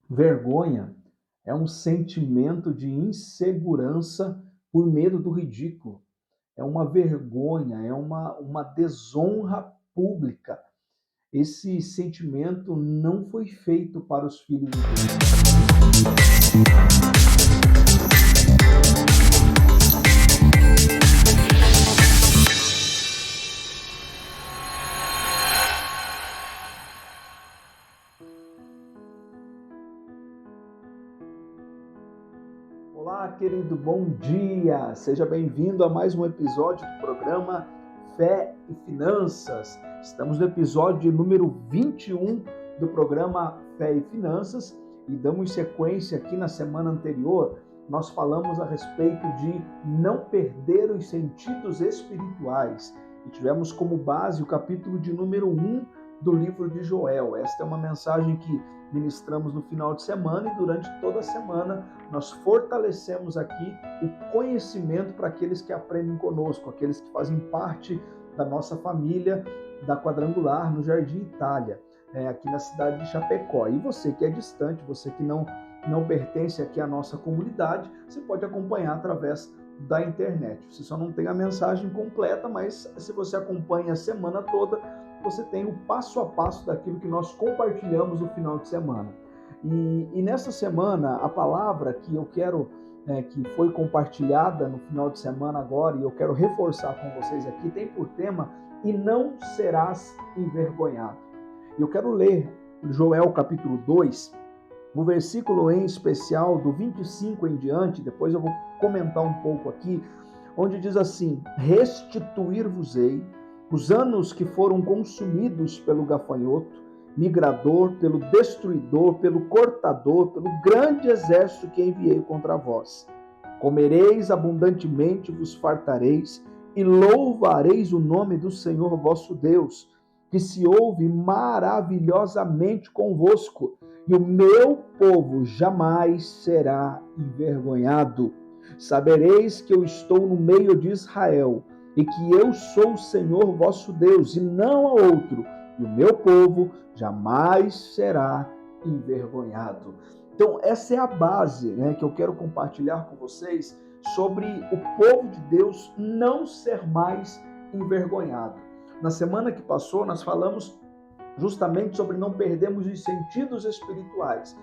Vergonha é um sentimento de insegurança por medo do ridículo. É uma vergonha, é uma desonra pública. Esse sentimento não foi feito para os filhos de Deus. Olá, querido, bom dia! Seja bem-vindo a mais um episódio do programa Fé e Finanças. Estamos no episódio número 21 do programa Fé e Finanças e damos sequência aqui na semana anterior. Nós falamos a respeito de não perder os sentidos espirituais e tivemos como base o capítulo de número 1 do livro de Joel. Esta é uma mensagem que ministramos no final de semana e durante toda a semana nós fortalecemos aqui o conhecimento para aqueles que aprendem conosco, aqueles que fazem parte da nossa família da Quadrangular no Jardim Itália, aqui na cidade de Chapecó. E você que é distante, você que não pertence aqui à nossa comunidade, você pode acompanhar através da internet. Você só não tem a mensagem completa, mas se você acompanha a semana toda, você tem o passo a passo daquilo que nós compartilhamos no final de semana. E nessa semana, a palavra que eu quero, que foi compartilhada no final de semana agora, e eu quero reforçar com vocês aqui, tem por tema, e não serás envergonhado. Eu quero ler Joel capítulo 2, o versículo em especial do 25 em diante, depois eu vou comentar um pouco aqui, onde diz assim: restituir-vos-ei os anos que foram consumidos pelo gafanhoto, migrador, pelo destruidor, pelo cortador, pelo grande exército que enviei contra vós. Comereis abundantemente, vos fartareis, e louvareis o nome do Senhor vosso Deus, que se ouve maravilhosamente convosco, e o meu povo jamais será envergonhado. Sabereis que eu estou no meio de Israel, e que eu sou o Senhor vosso Deus, e não há outro, e o meu povo jamais será envergonhado. Então, essa é a base, que eu quero compartilhar com vocês sobre o povo de Deus não ser mais envergonhado. Na semana que passou, nós falamos justamente sobre não perdermos os sentidos espirituais.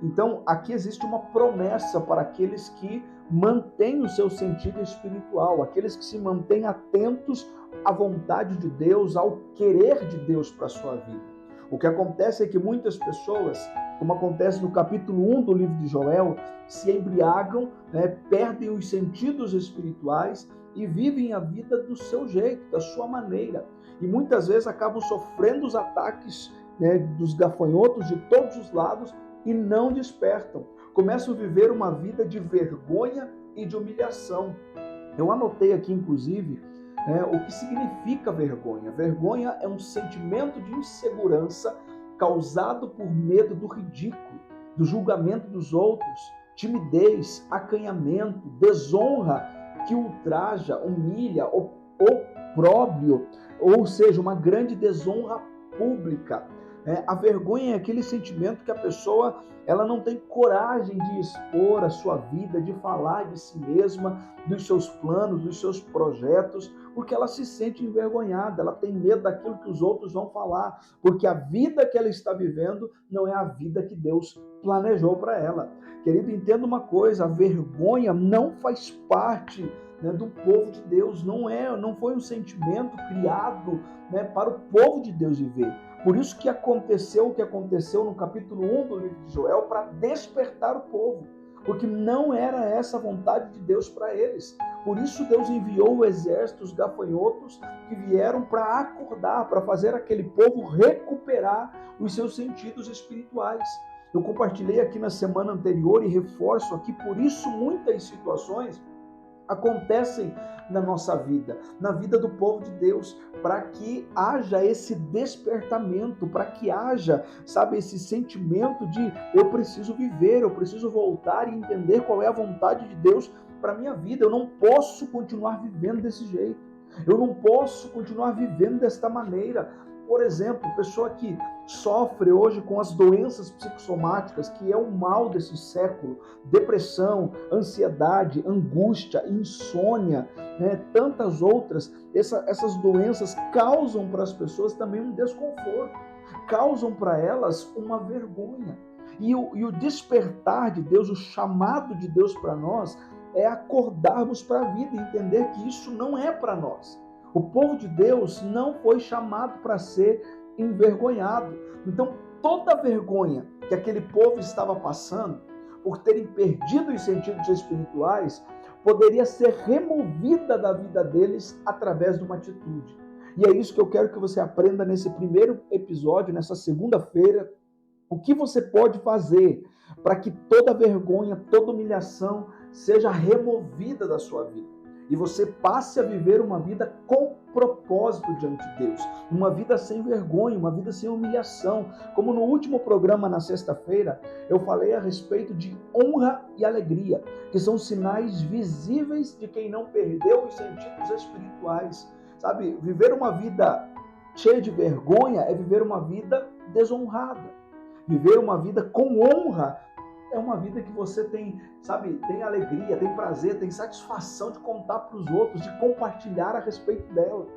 Então, aqui existe uma promessa para aqueles que mantêm o seu sentido espiritual, aqueles que se mantêm atentos à vontade de Deus, ao querer de Deus para a sua vida. O que acontece é que muitas pessoas, como acontece no capítulo 1 do livro de Joel, se embriagam, perdem os sentidos espirituais e vivem a vida do seu jeito, da sua maneira. E muitas vezes acabam sofrendo os ataques dos gafanhotos de todos os lados e não despertam. Começam a viver uma vida de vergonha e de humilhação. Eu anotei aqui, inclusive, o que significa vergonha. Vergonha é um sentimento de insegurança causado por medo do ridículo, do julgamento dos outros, timidez, acanhamento, desonra que ultraja, humilha, opróbrio, ou seja, uma grande desonra pública. A vergonha é aquele sentimento que a pessoa ela não tem coragem de expor a sua vida, de falar de si mesma, dos seus planos, dos seus projetos, porque ela se sente envergonhada, ela tem medo daquilo que os outros vão falar, porque a vida que ela está vivendo não é a vida que Deus planejou para ela. Querido, entenda uma coisa, a vergonha não faz parte do povo de Deus, não foi um sentimento criado para o povo de Deus viver. Por isso que aconteceu o que aconteceu no capítulo 1 do livro de Joel, para despertar o povo, porque não era essa a vontade de Deus para eles. Por isso Deus enviou o exército, os gafanhotos, que vieram para acordar, para fazer aquele povo recuperar os seus sentidos espirituais. Eu compartilhei aqui na semana anterior e reforço aqui, por isso muitas situações acontecem na nossa vida, na vida do povo de Deus, para que haja esse despertamento, para que haja, esse sentimento de eu preciso viver, eu preciso voltar e entender qual é a vontade de Deus para a minha vida. Eu não posso continuar vivendo desse jeito, eu não posso continuar vivendo desta maneira. por exemplo, pessoa que sofre hoje com as doenças psicossomáticas, que é o mal desse século, depressão, ansiedade, angústia, insônia, né, tantas outras, essas doenças causam para as pessoas também um desconforto, causam para elas uma vergonha. E o despertar de Deus, o chamado de Deus para nós, é acordarmos para a vida e entender que isso não é para nós. O povo de Deus não foi chamado para ser envergonhado. Então, toda a vergonha que aquele povo estava passando, por terem perdido os sentidos espirituais, poderia ser removida da vida deles através de uma atitude. E é isso que eu quero que você aprenda nesse primeiro episódio, nessa segunda-feira. O que você pode fazer para que toda vergonha, toda humilhação seja removida da sua vida e você passe a viver uma vida com propósito diante de Deus, uma vida sem vergonha, uma vida sem humilhação. Como no último programa, na sexta-feira, eu falei a respeito de honra e alegria, que são sinais visíveis de quem não perdeu os sentidos espirituais. Sabe, viver uma vida cheia de vergonha é viver uma vida desonrada. Viver uma vida com honra é uma vida que você tem, sabe, tem alegria, tem prazer, tem satisfação de contar para os outros, de compartilhar a respeito dela.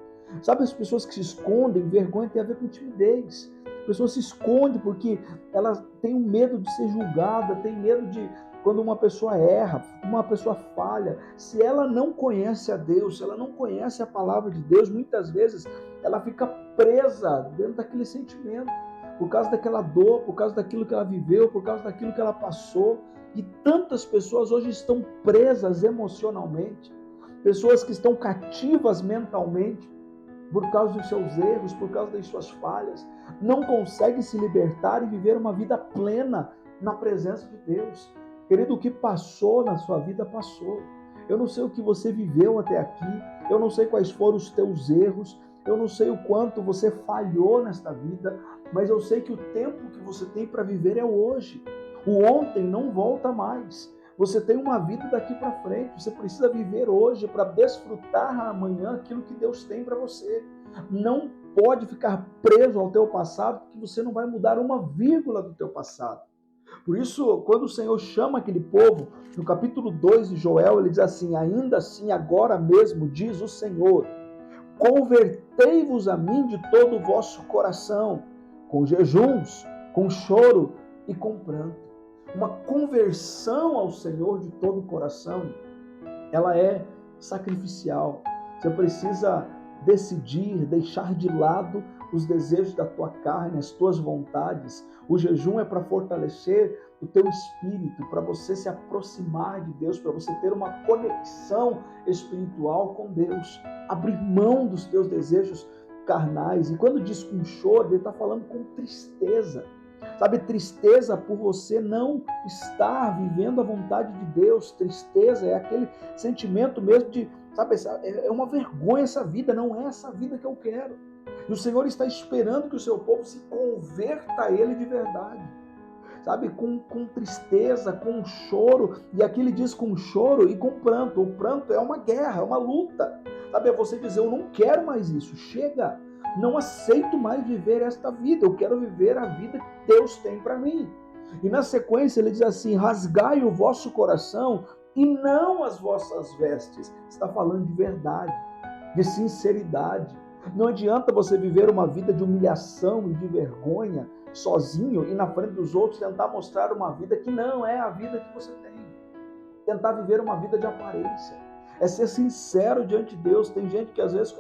Sabe, as pessoas que se escondem, vergonha tem a ver com timidez. A pessoa se esconde porque ela tem um medo de ser julgada, tem medo de, quando uma pessoa erra, uma pessoa falha, se ela não conhece a Deus, se ela não conhece a palavra de Deus, muitas vezes ela fica presa dentro daquele sentimento, por causa daquela dor, por causa daquilo que ela viveu, por causa daquilo que ela passou. E tantas pessoas hoje estão presas emocionalmente, pessoas que estão cativas mentalmente, por causa dos seus erros, por causa das suas falhas, não conseguem se libertar e viver uma vida plena na presença de Deus. Querido, o que passou na sua vida, passou. Eu não sei o que você viveu até aqui, eu não sei quais foram os teus erros, eu não sei o quanto você falhou nesta vida, mas eu sei que o tempo que você tem para viver é hoje. O ontem não volta mais. Você tem uma vida daqui para frente. Você precisa viver hoje para desfrutar amanhã aquilo que Deus tem para você. Não pode ficar preso ao teu passado, porque você não vai mudar uma vírgula do teu passado. Por isso, quando o Senhor chama aquele povo, no capítulo 2 de Joel, ele diz assim: ainda assim, agora mesmo, diz o Senhor, convertei-vos a mim de todo o vosso coração, com jejuns, com choro e com pranto. Uma conversão ao Senhor de todo o coração, ela é sacrificial. Você precisa decidir, deixar de lado os desejos da tua carne, as tuas vontades. O jejum é para fortalecer o teu espírito, para você se aproximar de Deus, para você ter uma conexão espiritual com Deus. Abrir mão dos teus desejos carnais. E quando diz com choro, ele está falando com tristeza. Sabe, tristeza por você não estar vivendo a vontade de Deus. Tristeza é aquele sentimento mesmo de, sabe, é uma vergonha essa vida, não é essa vida que eu quero. E o Senhor está esperando que o seu povo se converta a Ele de verdade. Sabe, com tristeza, com choro. E aqui ele diz com choro e com pranto. O pranto é uma guerra, é uma luta. Sabe, é você dizer, eu não quero mais isso, chega. Não aceito mais viver esta vida, eu quero viver a vida que Deus tem para mim. E na sequência ele diz assim, rasgai o vosso coração e não as vossas vestes. Está falando de verdade, de sinceridade. Não adianta você viver uma vida de humilhação e de vergonha sozinho e na frente dos outros tentar mostrar uma vida que não é a vida que você tem. Tentar viver uma vida de aparência. É ser sincero diante de Deus. Tem gente que às vezes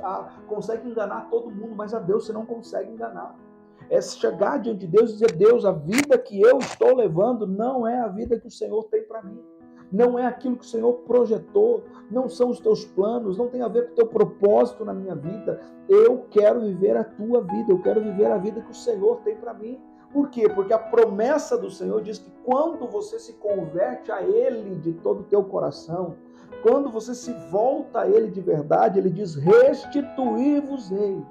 consegue enganar todo mundo, mas a Deus você não consegue enganar. É chegar diante de Deus e dizer, Deus, a vida que eu estou levando não é a vida que o Senhor tem para mim. Não é aquilo que o Senhor projetou, não são os teus planos, não tem a ver com o teu propósito na minha vida. Eu quero viver a tua vida, eu quero viver a vida que o Senhor tem para mim. Por quê? Porque a promessa do Senhor diz que quando você se converte a Ele de todo o teu coração, quando você se volta a Ele de verdade, Ele diz, restituir-vos-ei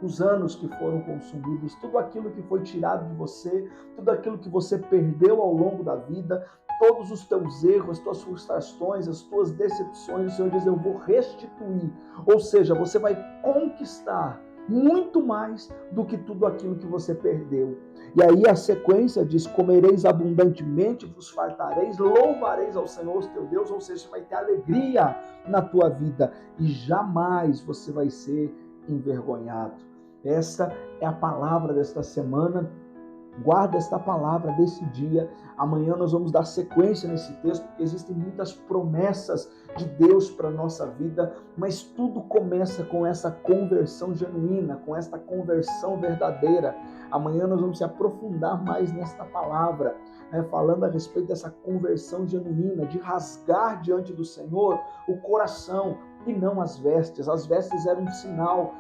os anos que foram consumidos, tudo aquilo que foi tirado de você, tudo aquilo que você perdeu ao longo da vida, todos os teus erros, as tuas frustrações, as tuas decepções, o Senhor diz, eu vou restituir. Ou seja, você vai conquistar muito mais do que tudo aquilo que você perdeu. E aí a sequência diz: comereis abundantemente, vos fartareis, louvareis ao Senhor teu Deus, ou seja, vai ter alegria na tua vida e jamais você vai ser envergonhado. Essa é a palavra desta semana. Guarda esta palavra desse dia. Amanhã nós vamos dar sequência nesse texto, porque existem muitas promessas de Deus para a nossa vida, mas tudo começa com essa conversão genuína, com esta conversão verdadeira. Amanhã nós vamos se aprofundar mais nesta palavra, falando a respeito dessa conversão genuína, de rasgar diante do Senhor o coração e não as vestes. As vestes eram um sinal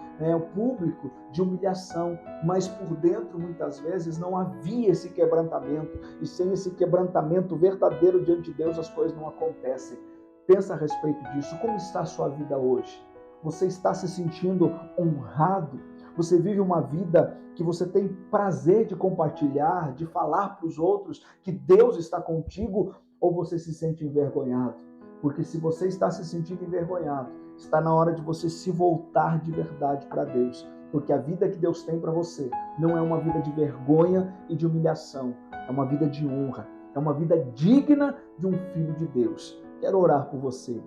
público de humilhação, mas por dentro muitas vezes não havia esse quebrantamento, e sem esse quebrantamento verdadeiro diante de Deus as coisas não acontecem. Pensa a respeito disso. Como está a sua vida hoje? Você está se sentindo honrado? Você vive uma vida que você tem prazer de compartilhar, de falar para os outros que Deus está contigo, ou você se sente envergonhado? Porque se você está se sentindo envergonhado, está na hora de você se voltar de verdade para Deus. Porque a vida que Deus tem para você não é uma vida de vergonha e de humilhação. É uma vida de honra. É uma vida digna de um filho de Deus. Quero orar por você.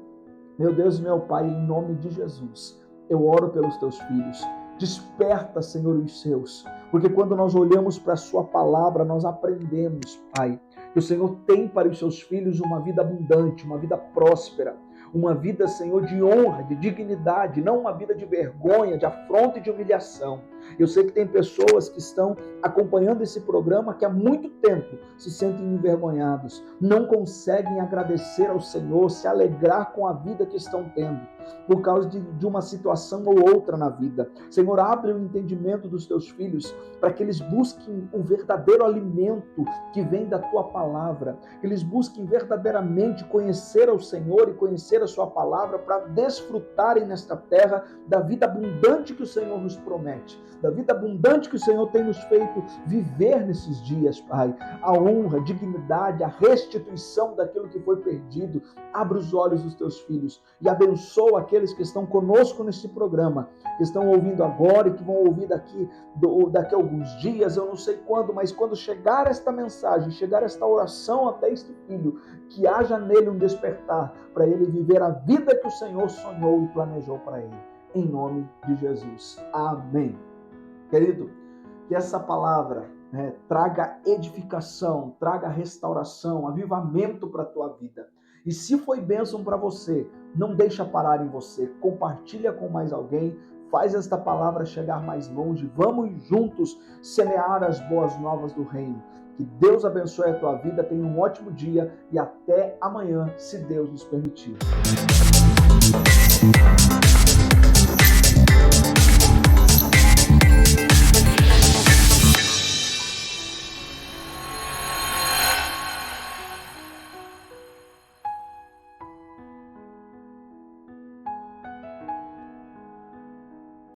Meu Deus e meu Pai, em nome de Jesus, eu oro pelos teus filhos. Desperta, Senhor, os seus. Porque quando nós olhamos para a sua palavra, nós aprendemos, Pai, que o Senhor tem para os seus filhos uma vida abundante, uma vida próspera, uma vida, Senhor, de honra, de dignidade, não uma vida de vergonha, de afronta e de humilhação. Eu sei que tem pessoas que estão acompanhando esse programa que há muito tempo se sentem envergonhados, não conseguem agradecer ao Senhor, se alegrar com a vida que estão tendo, por causa de uma situação ou outra na vida. Senhor, abre o entendimento dos teus filhos para que eles busquem o verdadeiro alimento que vem da tua palavra, que eles busquem verdadeiramente conhecer ao Senhor e conhecer a sua palavra para desfrutarem nesta terra da vida abundante que o Senhor nos promete, da vida abundante que o Senhor tem nos feito viver nesses dias, Pai. A honra, a dignidade, a restituição daquilo que foi perdido. Abre os olhos dos teus filhos e abençoa aqueles que estão conosco neste programa, que estão ouvindo agora e que vão ouvir daqui a alguns dias, eu não sei quando, mas quando chegar esta mensagem, chegar esta oração até este filho, que haja nele um despertar para ele viver a vida que o Senhor sonhou e planejou para ele. Em nome de Jesus. Amém. Querido, que essa palavra traga edificação, traga restauração, avivamento para a tua vida. E se foi bênção para você, não deixa parar em você. Compartilha com mais alguém, faz esta palavra chegar mais longe. Vamos juntos semear as boas novas do reino. Que Deus abençoe a tua vida, tenha um ótimo dia e até amanhã, se Deus nos permitir.